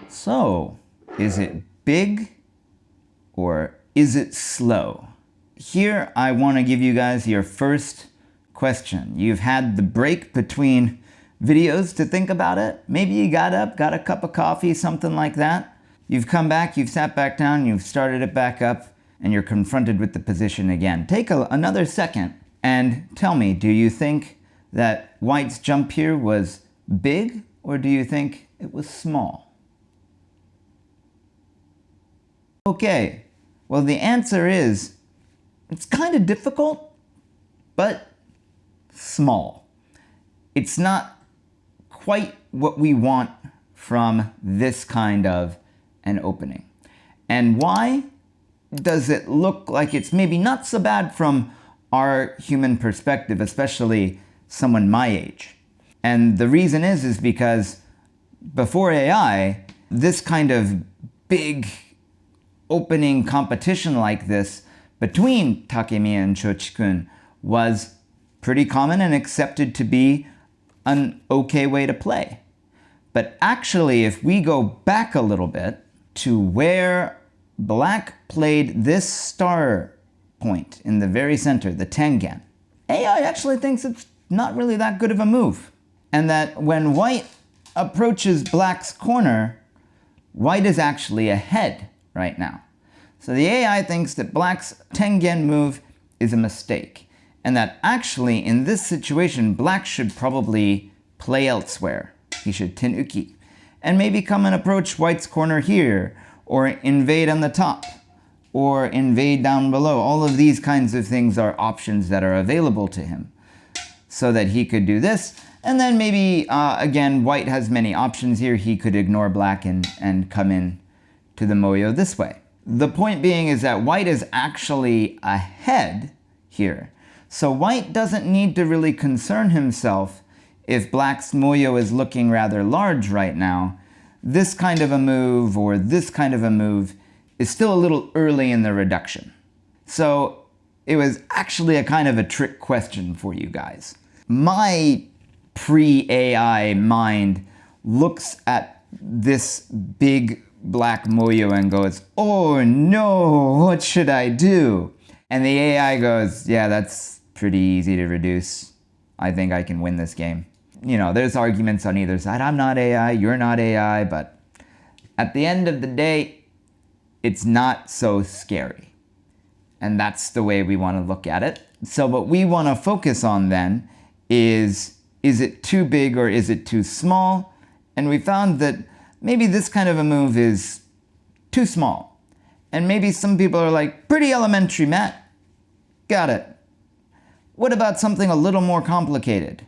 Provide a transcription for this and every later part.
So, is it big or is it slow? Here I want to give you guys your first question. You've had the break between videos to think about it. Maybe you got up, got a cup of coffee, something like that. You've come back, you've sat back down, you've started it back up, and you're confronted with the position again. Take another second and tell me, do you think that White's jump here was big or do you think it was small? Okay, well the answer is, it's kind of difficult, but small. It's not quite what we want from this kind of an opening. And why does it look like it's maybe not so bad from our human perspective, especially someone my age? And the reason is because before AI, this kind of big opening competition like this between Takemiya and Cho Chikun was pretty common and accepted to be an okay way to play. But actually, if we go back a little bit to where Black played this star point in the very center, the tengen, AI actually thinks it's not really that good of a move. And that when White approaches Black's corner, White is actually ahead right now. So the AI thinks that Black's tengen move is a mistake, and that actually in this situation, Black should probably play elsewhere. He should tenuki, and maybe come and approach White's corner here, or invade on the top, or invade down below. All of these kinds of things are options that are available to him, so that he could do this, and then maybe, again, White has many options here. He could ignore Black and come in to the moyo this way. The point being is that White is actually ahead here. So White doesn't need to really concern himself if Black's moyo is looking rather large right now. This kind of a move or this kind of a move is still a little early in the reduction. So it was actually a kind of a trick question for you guys. My pre-AI mind looks at this big Black moyo and goes, oh no, what should I do? And the AI goes, yeah, that's pretty easy to reduce. I think I can win this game. You know, there's arguments on either side. I'm not AI, you're not AI, but at the end of the day, it's not so scary. And that's the way we want to look at it. So what we want to focus on then is it too big or is it too small? And we found that maybe this kind of a move is too small. And maybe some people are like, pretty elementary, Matt. Got it. What about something a little more complicated?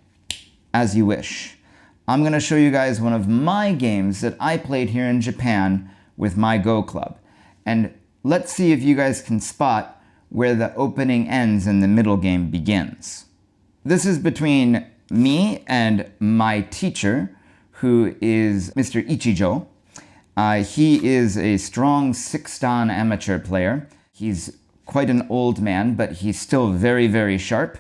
As you wish. I'm going to show you guys one of my games that I played here in Japan with my Go Club. And let's see if you guys can spot where the opening ends and the middle game begins. This is between me and my teacher, who is Mr. Ichijo. He is a strong 6-dan amateur player. He's quite an old man, but he's still very, very sharp.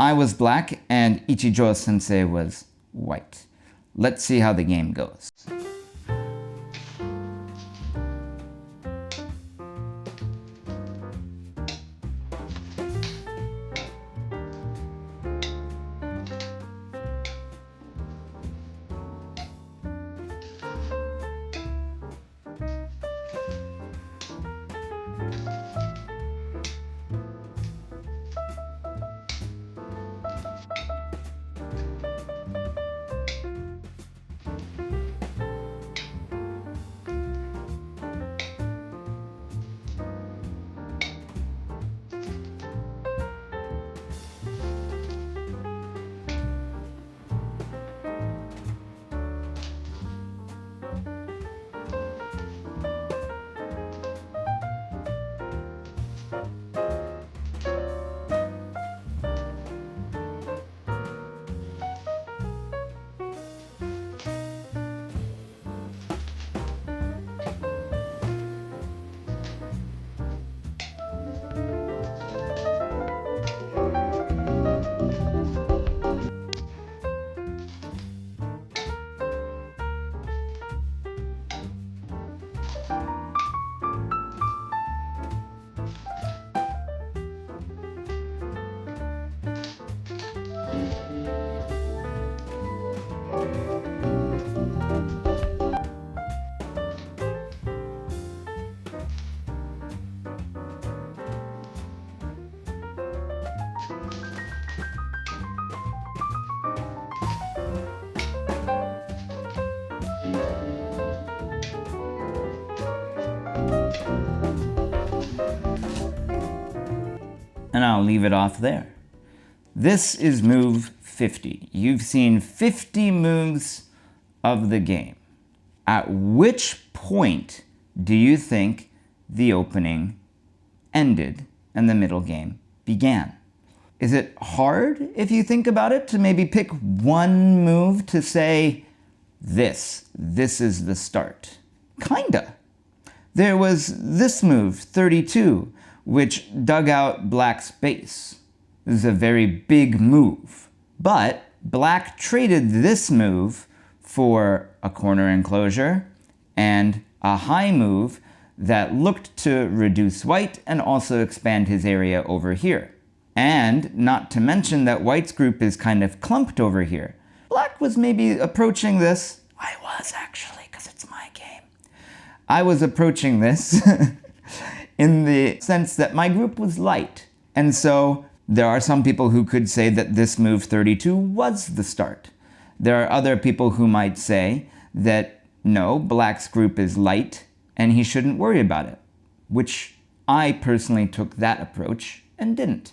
I was Black and Ichijo sensei was White. Let's see how the game goes. And I'll leave it off there. This is move 50. You've seen 50 moves of the game. At which point do you think the opening ended and the middle game began? Is it hard, if you think about it, to maybe pick one move to say, this is the start? Kinda. There was this move, 32, which dug out Black's base. This is a very big move. But Black traded this move for a corner enclosure and a high move that looked to reduce White and also expand his area over here. And not to mention that White's group is kind of clumped over here. Black was maybe approaching this. I was actually, because it's my game. I was approaching this in the sense that my group was light. And so there are some people who could say that this move 32 was the start. There are other people who might say that no, Black's group is light and he shouldn't worry about it, which I personally took that approach and didn't.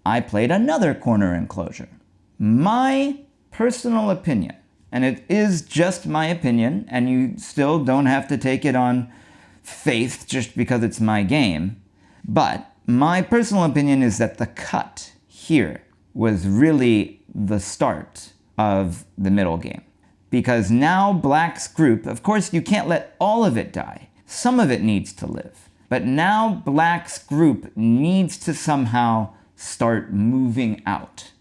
I played another corner enclosure. My personal opinion, and it is just my opinion, and you still don't have to take it on faith just because it's my game, but my personal opinion is that the cut here was really the start of the middle game. Because now Black's group, of course you can't let all of it die. Some of it needs to live. But now Black's group needs to somehow start moving out.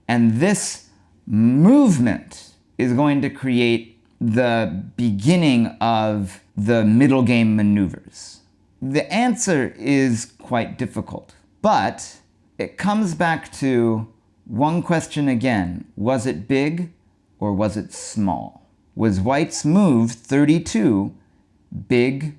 And this movement is going to create the beginning of the middle game maneuvers. The answer is quite difficult, but it comes back to one question again. Was it big or was it small? Was White's move 32 big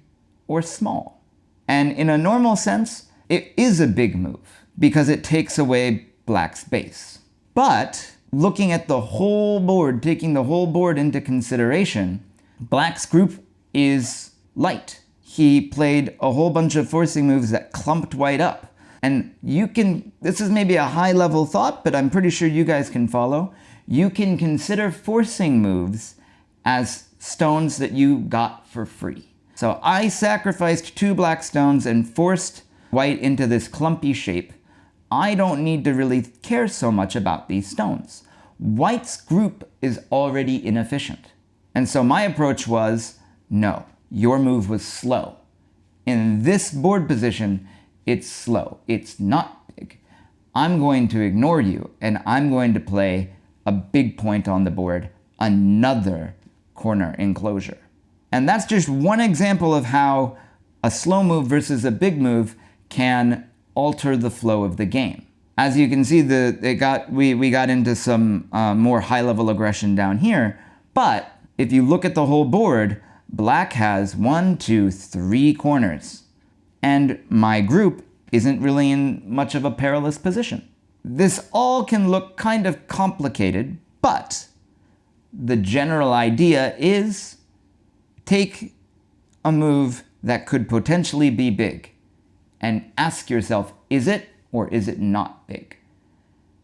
or small? And in a normal sense, it is a big move because it takes away Black's base. But looking at the whole board, taking the whole board into consideration, Black's group is light. He played a whole bunch of forcing moves that clumped White up. And you can, this is maybe a high level thought, but I'm pretty sure you guys can follow. You can consider forcing moves as stones that you got for free. So I sacrificed 2 black stones and forced White into this clumpy shape. I don't need to really care so much about these stones. White's group is already inefficient. And so my approach was, no, your move was slow. In this board position, it's slow. It's not big. I'm going to ignore you, and I'm going to play a big point on the board, another corner enclosure. And that's just one example of how a slow move versus a big move can alter the flow of the game. As you can see, we got into some more high-level aggression down here, but if you look at the whole board, Black has 1, 2, 3 corners. And my group isn't really in much of a perilous position. This all can look kind of complicated, but the general idea is take a move that could potentially be big and ask yourself, is it or is it not big?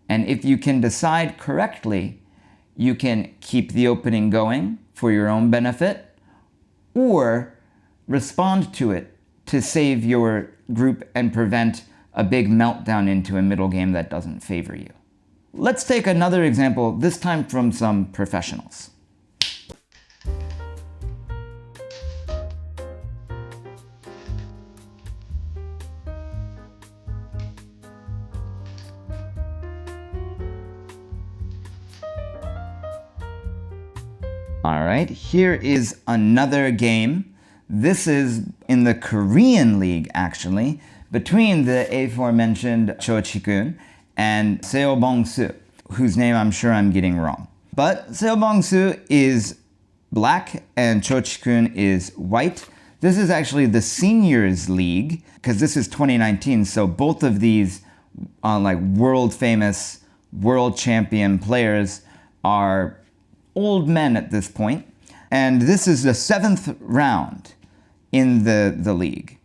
And if you can decide correctly, you can keep the opening going for your own benefit or respond to it to save your group and prevent a big meltdown into a middle game that doesn't favor you. Let's take another example, this time from some professionals. All right, here is another game. This is in the Korean League, actually, between the aforementioned Cho Chikun and Seo Bong-soo, whose name I'm sure I'm getting wrong. But Seo Bong-soo is black and Cho Chikun is white. This is actually the Seniors League, because this is 2019, so both of these like world famous, world champion players are old men at this point. And this is the 7th round. in the league.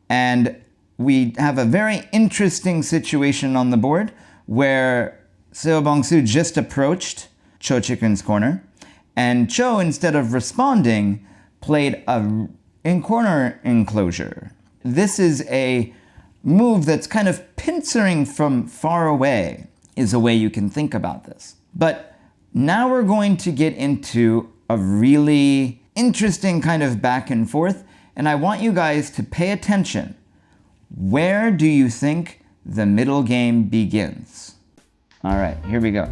And we have a very interesting situation on the board where Seo Bong-soo just approached Cho Chikun's corner, and Cho, instead of responding, played a in-corner enclosure. This is a move that's kind of pincering from far away, is a way you can think about this. But now we're going to get into a really interesting kind of back and forth, and I want you guys to pay attention. Where do you think the middle game begins? All right, here we go.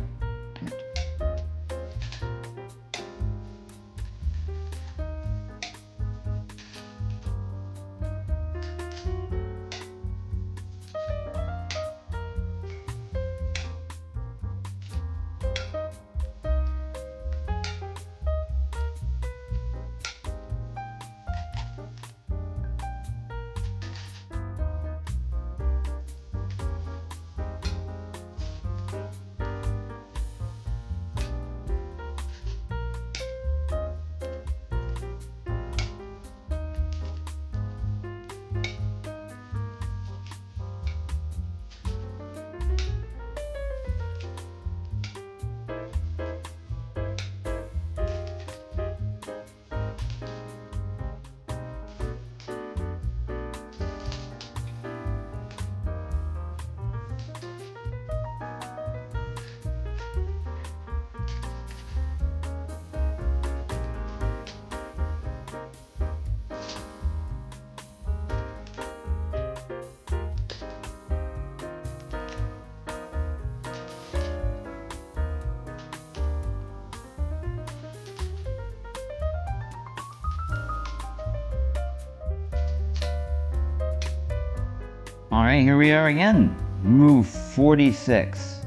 All right, here we are again. Move 46.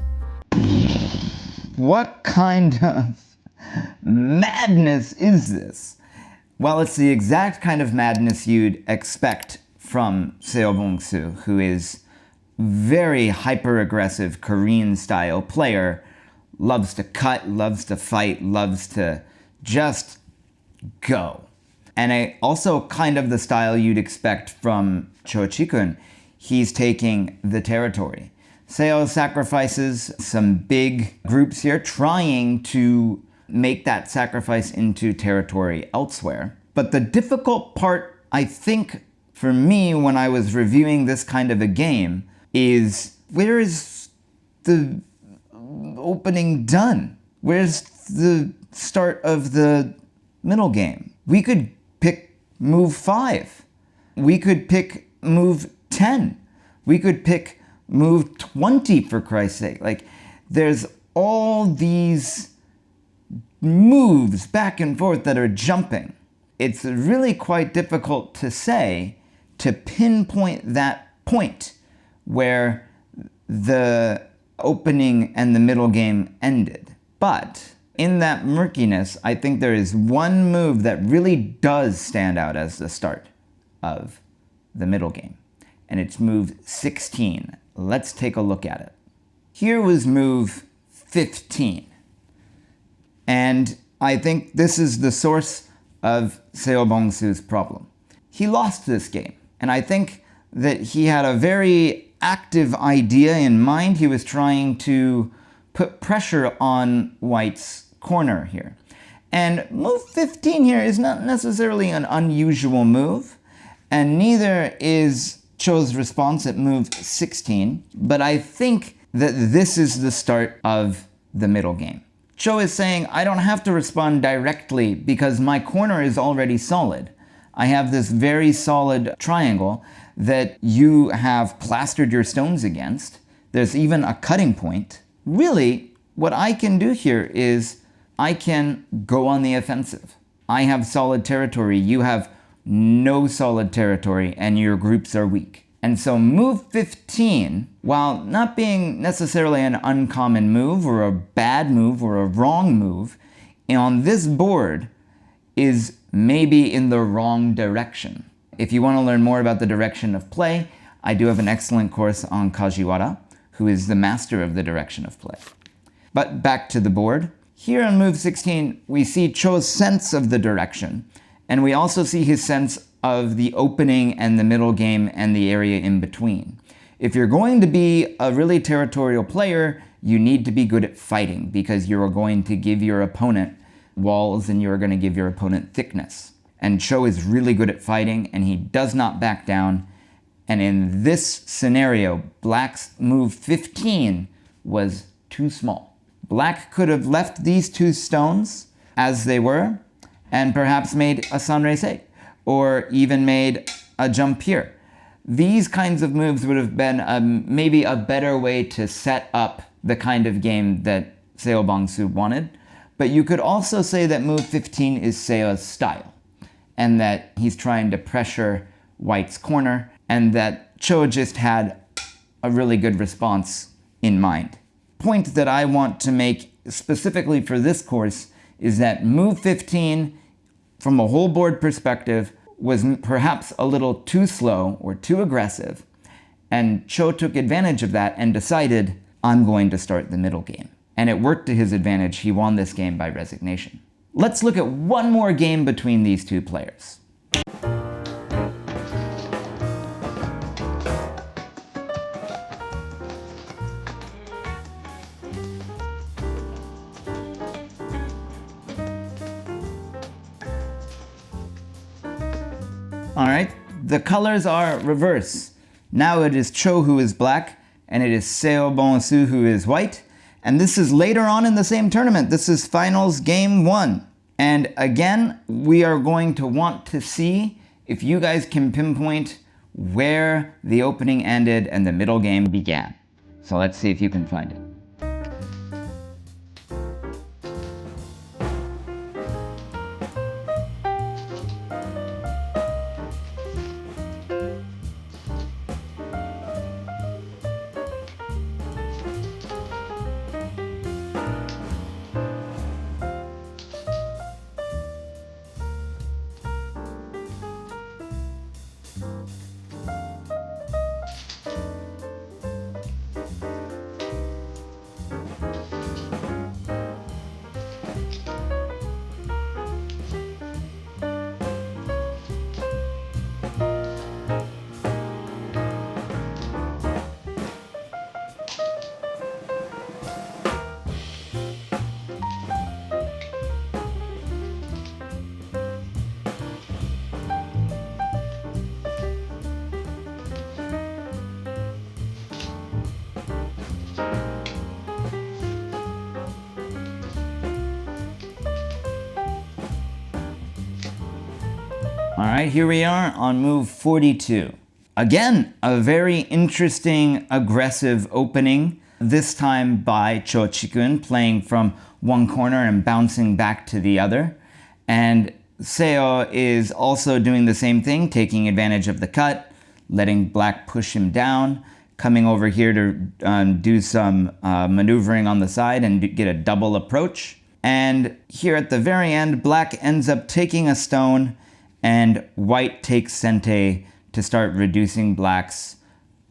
What kind of madness is this? Well, it's the exact kind of madness you'd expect from Seo Bong-soo, who is very hyper-aggressive Korean-style player, loves to cut, loves to fight, loves to just go. And also kind of the style you'd expect from Cho Chikun. He's taking the territory. Seo sacrifices some big groups here, trying to make that sacrifice into territory elsewhere. But the difficult part, I think, for me when I was reviewing this kind of a game is, where is the opening done? Where's the start of the middle game? We could pick move 5. We could pick move 10. We could pick move 20, for Christ's sake. Like, there's all these moves back and forth that are jumping. It's really quite difficult to say, to pinpoint that point where the opening and the middle game ended. But in that murkiness, I think there is one move that really does stand out as the start of the middle game. And it's move 16. Let's take a look at it. Here was move 15. And I think this is the source of Seo Bong-soo's problem. He lost this game. And I think that he had a very active idea in mind. He was trying to put pressure on White's corner here. And move 15 here is not necessarily an unusual move, and neither is Cho's response at move 16, but I think that this is the start of the middle game. Cho is saying, I don't have to respond directly because my corner is already solid. I have this very solid triangle that you have plastered your stones against. There's even a cutting point. Really, what I can do here is I can go on the offensive. I have solid territory, you have no solid territory, and your groups are weak. And so move 15, while not being necessarily an uncommon move or a bad move or a wrong move, on this board is maybe in the wrong direction. If you want to learn more about the direction of play, I do have an excellent course on Kajiwara, who is the master of the direction of play. But back to the board. Here on move 16, we see Cho's sense of the direction. And we also see his sense of the opening and the middle game and the area in between. If you're going to be a really territorial player, you need to be good at fighting because you're going to give your opponent walls and you're going to give your opponent thickness. And Cho is really good at fighting and he does not back down. And in this scenario, Black's move 15 was too small. Black could have left these two stones as they were and perhaps made a sunrise or even made a jump here. These kinds of moves would have been maybe a better way to set up the kind of game that Seo Bong-soo wanted. But you could also say that move 15 is Seo's style and that he's trying to pressure White's corner and that Cho just had a really good response in mind. Point that I want to make specifically for this course is that move 15, from a whole board perspective, was perhaps a little too slow or too aggressive, and Cho took advantage of that and decided, I'm going to start the middle game. And it worked to his advantage. He won this game by resignation. Let's look at one more game between these two players. All right, the colors are reverse. Now it is Cho who is black, and it is Seo Bong-soo who is white. And this is later on in the same tournament. This is finals game 1. And again, we are going to want to see if you guys can pinpoint where the opening ended and the middle game began. So let's see if you can find it. All right, here we are on move 42. Again, a very interesting, aggressive opening, this time by Cho Chikun, playing from one corner and bouncing back to the other. And Seo is also doing the same thing, taking advantage of the cut, letting Black push him down, coming over here to do some maneuvering on the side and get a double approach. And here at the very end, Black ends up taking a stone and White takes Sente to start reducing Black's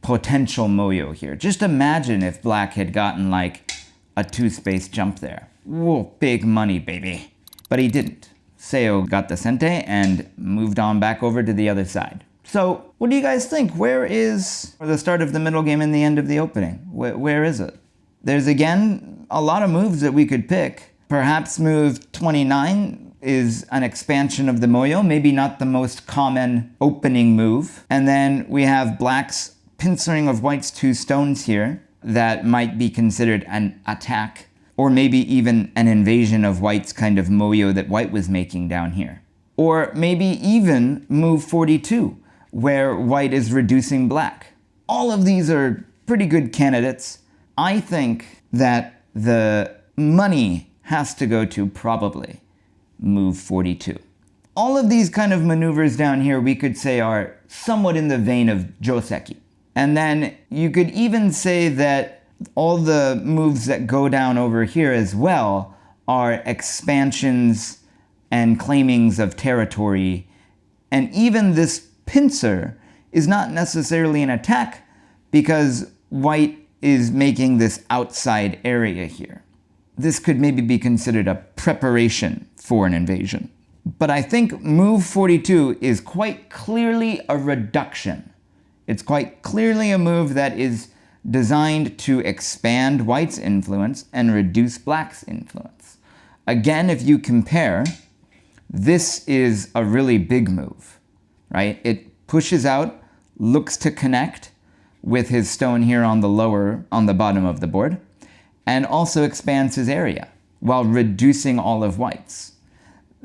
potential moyo here. Just imagine if Black had gotten like a 2-space jump there. Whoa, big money, baby. But he didn't. Seo got the Sente and moved on back over to the other side. So what do you guys think? Where is the start of the middle game and the end of the opening? Where is it? There's again a lot of moves that we could pick. Perhaps move 29 is an expansion of the moyo, maybe not the most common opening move. And then we have Black's pincering of White's 2 stones here that might be considered an attack, or maybe even an invasion of White's kind of moyo that White was making down here. Or maybe even move 42, where White is reducing Black. All of these are pretty good candidates. I think that the money has to go to probably move 42. All of these kind of maneuvers down here we could say are somewhat in the vein of joseki. And then you could even say that all the moves that go down over here as well are expansions and claimings of territory. And even this pincer is not necessarily an attack because White is making this outside area here. This could maybe be considered a preparation for an invasion. But I think move 42 is quite clearly a reduction. It's quite clearly a move that is designed to expand white's influence and reduce black's influence. Again, if you compare, this is a really big move, right? It pushes out, looks to connect with his stone here on the bottom of the board, and also expands his area while reducing all of white's.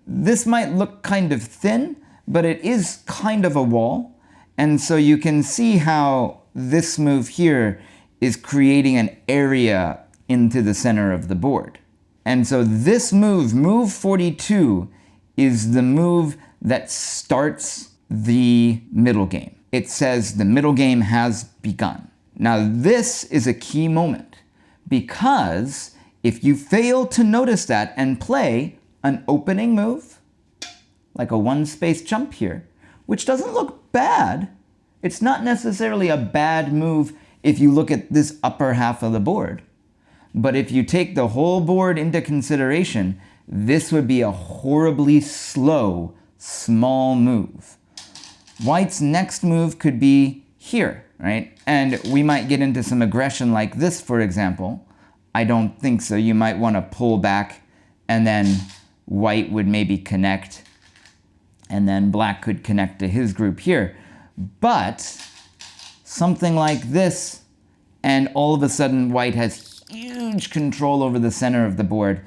This might look kind of thin, but it is kind of a wall. And so you can see how this move here is creating an area into the center of the board. And so this move, move 42, is the move that starts the middle game. It says the middle game has begun. Now this is a key moment, because if you fail to notice that and play an opening move, like a one-space jump here, which doesn't look bad. It's not necessarily a bad move if you look at this upper half of the board. But if you take the whole board into consideration, this would be a horribly slow, small move. White's next move could be here, right? And we might get into some aggression like this, for example. I don't think so. You might want to pull back, and then white would maybe connect, and then black could connect to his group here. But something like this, and all of a sudden white has huge control over the center of the board,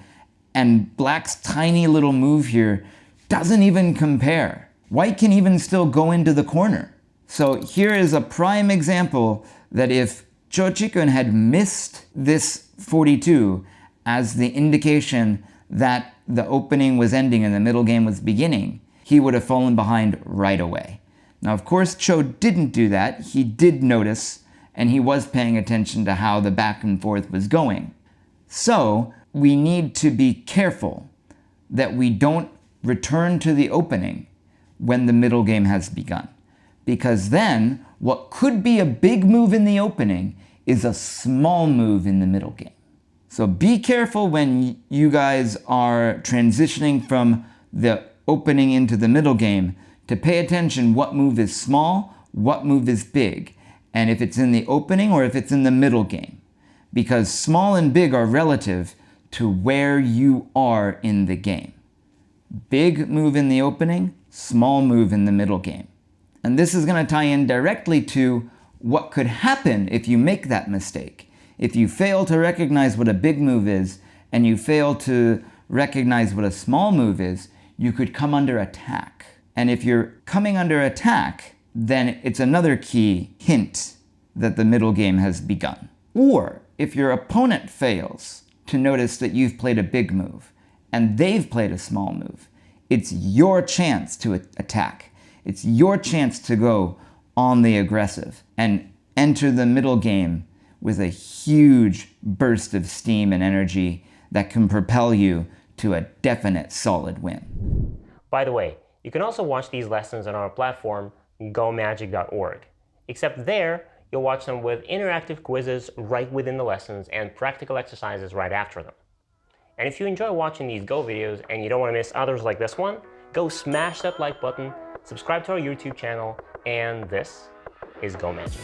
and black's tiny little move here doesn't even compare. White can even still go into the corner. So here is a prime example that if Cho Chikun had missed this 42 as the indication that the opening was ending and the middle game was beginning, he would have fallen behind right away. Now, of course, Cho didn't do that. He did notice, and he was paying attention to how the back and forth was going. So we need to be careful that we don't return to the opening when the middle game has begun. Because then what could be a big move in the opening is a small move in the middle game. So be careful when you guys are transitioning from the opening into the middle game to pay attention what move is small, what move is big, and if it's in the opening or if it's in the middle game. Because small and big are relative to where you are in the game. Big move in the opening, small move in the middle game. And this is going to tie in directly to what could happen if you make that mistake. If you fail to recognize what a big move is, and you fail to recognize what a small move is, you could come under attack. And if you're coming under attack, then it's another key hint that the middle game has begun. Or if your opponent fails to notice that you've played a big move and they've played a small move, it's your chance to attack. It's your chance to go on the aggressive and enter the middle game with a huge burst of steam and energy that can propel you to a definite solid win. By the way, you can also watch these lessons on our platform, gomagic.org. Except there, you'll watch them with interactive quizzes right within the lessons and practical exercises right after them. And if you enjoy watching these Go videos and you don't want to miss others like this one, go smash that like button, subscribe to our YouTube channel, and this is Go Magic.